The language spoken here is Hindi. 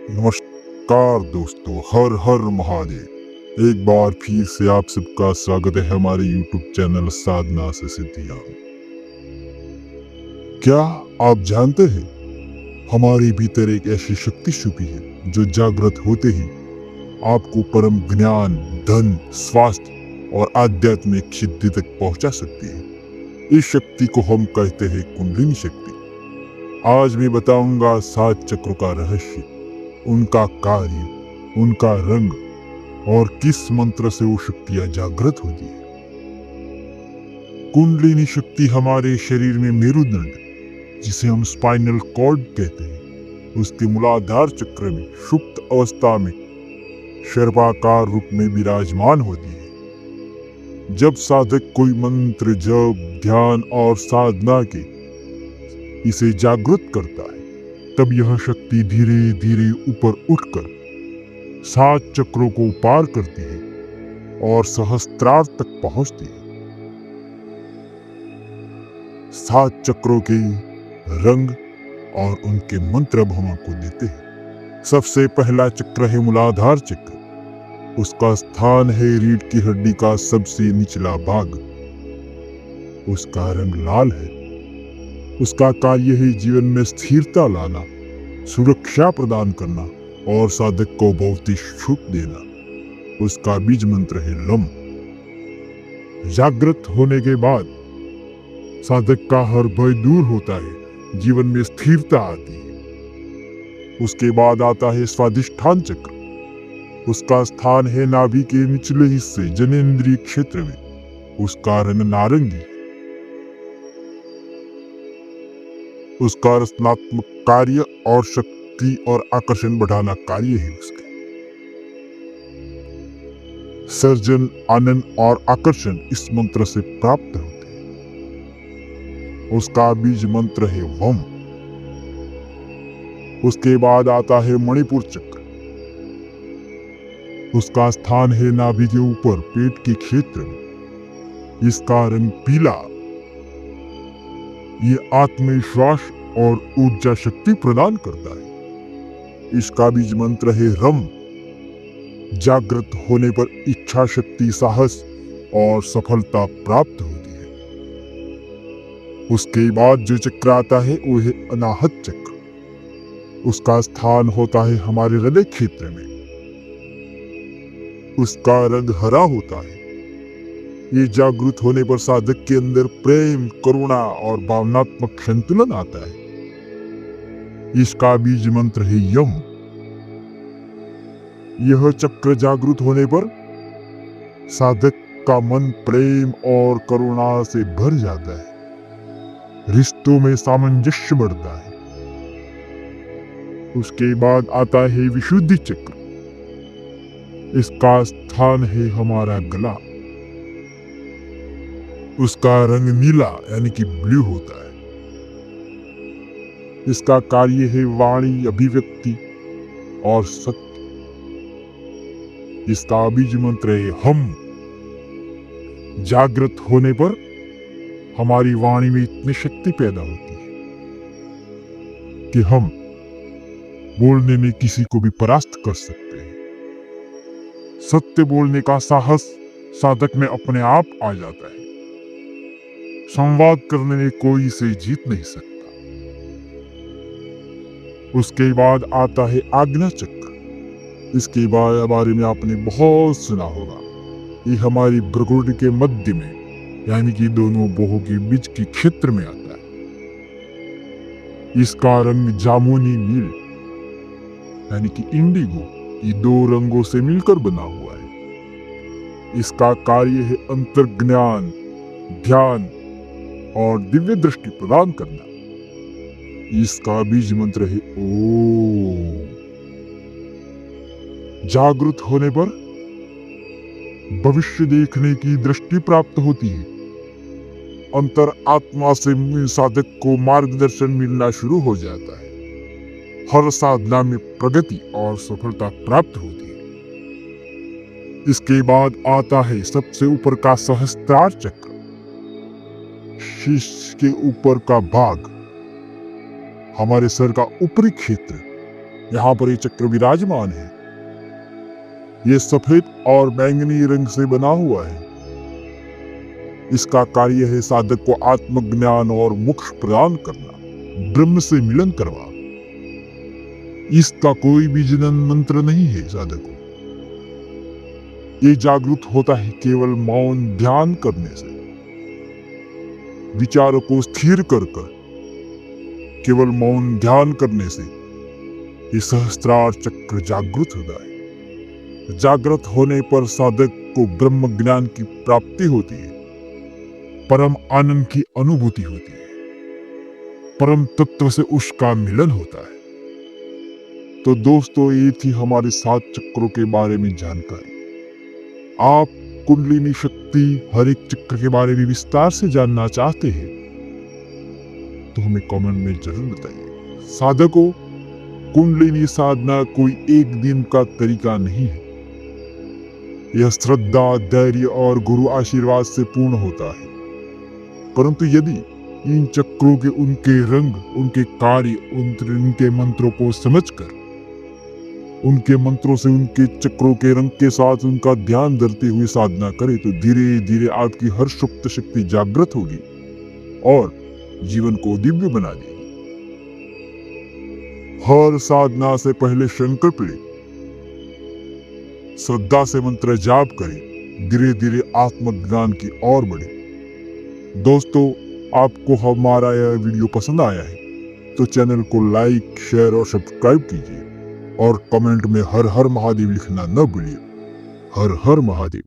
नमस्कार दोस्तों, हर हर महादेव। एक बार फिर से आप सबका स्वागत है हमारे YouTube चैनल साधना से सिद्धियां। क्या आप जानते हैं, हमारे भीतर एक ऐसी शक्ति छुपी है जो जागृत होते ही आपको परम ज्ञान, धन, स्वास्थ्य और आध्यात्मिक सिद्धि तक पहुंचा सकती है। इस शक्ति को हम कहते हैं कुंडलिनी शक्ति। आज मैं बताऊंगा 7 चक्रों का रहस्य, उनका कार्य, उनका रंग और किस मंत्र से वो शक्तियां जागृत होती है। कुंडलिनी शक्ति हमारे शरीर में मेरुदंड, जिसे हम स्पाइनल कॉर्ड कहते हैं, उसके मूलाधार चक्र में सुप्त अवस्था में सर्पाकार रूप में विराजमान होती है। जब साधक कोई मंत्र, जप, ध्यान और साधना के इसे जागृत करता है, तब यह शक्ति धीरे धीरे ऊपर उठकर 7 चक्रों को पार करती है और सहस्त्रार तक पहुंचती है। 7 चक्रों के रंग और उनके मंत्र अब हम आपको देते हैं। सबसे पहला चक्र है मूलाधार चक्र। उसका स्थान है रीढ़ की हड्डी का सबसे निचला भाग। उसका रंग लाल है। उसका कार्य है जीवन में स्थिरता लाना, सुरक्षा प्रदान करना और साधक को भौतिक सुख देना। उसका बीज मंत्र है लम। जागृत होने के बाद साधक का हर भय दूर होता है, जीवन में स्थिरता आती है। उसके बाद आता है स्वाधिष्ठान चक्र। उसका स्थान है नाभि के निचले हिस्से, जनेंद्रिय क्षेत्र में। उसका रंग नारंगी। उसका रचनात्मक कार्य और शक्ति और आकर्षण बढ़ाना कार्य है उसका। सर्जन, आनंद और आकर्षण इस मंत्र से प्राप्त होते हैं। उसका बीज मंत्र है वम। उसके बाद आता है मणिपुर चक्र। उसका स्थान है नाभि के ऊपर, पेट के क्षेत्र में। इसका रंग पीला। ये आत्मविश्वास और ऊर्जा शक्ति प्रदान करता है। इसका बीज मंत्र है रम। जागृत होने पर इच्छा शक्ति, साहस और सफलता प्राप्त होती है। उसके बाद जो चक्र आता है वो है अनाहत चक्र। उसका स्थान होता है हमारे हृदय क्षेत्र में। उसका रंग हरा होता है। ये जागृत होने पर साधक के अंदर प्रेम, करुणा और भावनात्मक संतुलन आता है। इसका बीज मंत्र है यम। यह चक्र जागृत होने पर साधक का मन प्रेम और करुणा से भर जाता है। रिश्तों में सामंजस्य बढ़ता है। उसके बाद आता है विशुद्धि चक्र। इसका स्थान है हमारा गला। उसका रंग नीला यानी कि ब्लू होता है। इसका कार्य है वाणी, अभिव्यक्ति और सत्य। इसका बीज मंत्र है हम। जागृत होने पर हमारी वाणी में इतनी शक्ति पैदा होती है कि हम बोलने में किसी को भी परास्त कर सकते हैं। सत्य बोलने का साहस साधक में अपने आप आ जाता है। संवाद करने में कोई इसे जीत नहीं सकता। उसके बाद आता है आज्ञा चक्र। इसके बारे में आपने बहुत सुना होगा। ये हमारी भ्रुकुटी के मध्य में यानी कि दोनों बाहों के बीच के क्षेत्र में आता है। इसका रंग जामुनी नील यानी कि इंडिगो, ये 2 रंगों से मिलकर बना हुआ है। इसका कार्य है अंतर्ज्ञान, ध्यान और दिव्य दृष्टि प्रदान करना। इसका बीज मंत्र है ओम। जागृत होने पर भविष्य देखने की दृष्टि प्राप्त होती है। अंतर आत्मा से साधक को मार्गदर्शन मिलना शुरू हो जाता है। हर साधना में प्रगति और सफलता प्राप्त होती है। इसके बाद आता है सबसे ऊपर का सहस्त्रार चक्र। शीश के ऊपर का भाग, हमारे सर का ऊपरी क्षेत्र, यहाँ पर ये चक्र विराजमान है। ये सफेद और बैंगनी रंग से बना हुआ है। इसका कार्य है साधक को आत्मज्ञान और मोक्ष प्रदान करना, ब्रह्म से मिलन करवा। इसका कोई भी जनन मंत्र नहीं है। साधक को ये जागृत होता है केवल मौन ध्यान करने से। विचारों को स्थिर कर केवल मौन ध्यान करने से ये सहस्त्रार चक्र जागृत होता है। जागृत होने पर साधक को ब्रह्म ज्ञान की प्राप्ति होती है, परम आनंद की अनुभूति होती है, परम तत्व से उसका मिलन होता है। तो दोस्तों, ये थी हमारे 7 चक्रों के बारे में जानकारी। आप कुंडलिनी शक्ति हर एक चक्र के बारे में विस्तार से जानना चाहते हैं तो हमें कमेंट में जरूर बताइए। साधकों, कुंडलिनी साधना कोई एक दिन का तरीका नहीं है। यह श्रद्धा, धैर्य और गुरु आशीर्वाद से पूर्ण होता है। परंतु यदि इन चक्रों के उनके रंग, उनके कार्य, उनके मंत्रों को समझकर, उनके मंत्रों से उनके चक्रों के रंग के साथ उनका ध्यान धरते हुए साधना करें तो धीरे धीरे आपकी हर सुप्त शक्ति जागृत होगी और जीवन को दिव्य बना देगी। हर साधना से पहले संकल्प लें, श्रद्धा से मंत्र जाप करें, धीरे धीरे आत्मज्ञान की ओर बढ़े। दोस्तों, आपको हमारा यह वीडियो पसंद आया है तो चैनल को लाइक, शेयर और सब्सक्राइब कीजिए और कमेंट में हर हर महादेव लिखना न भूलिए। हर हर महादेव।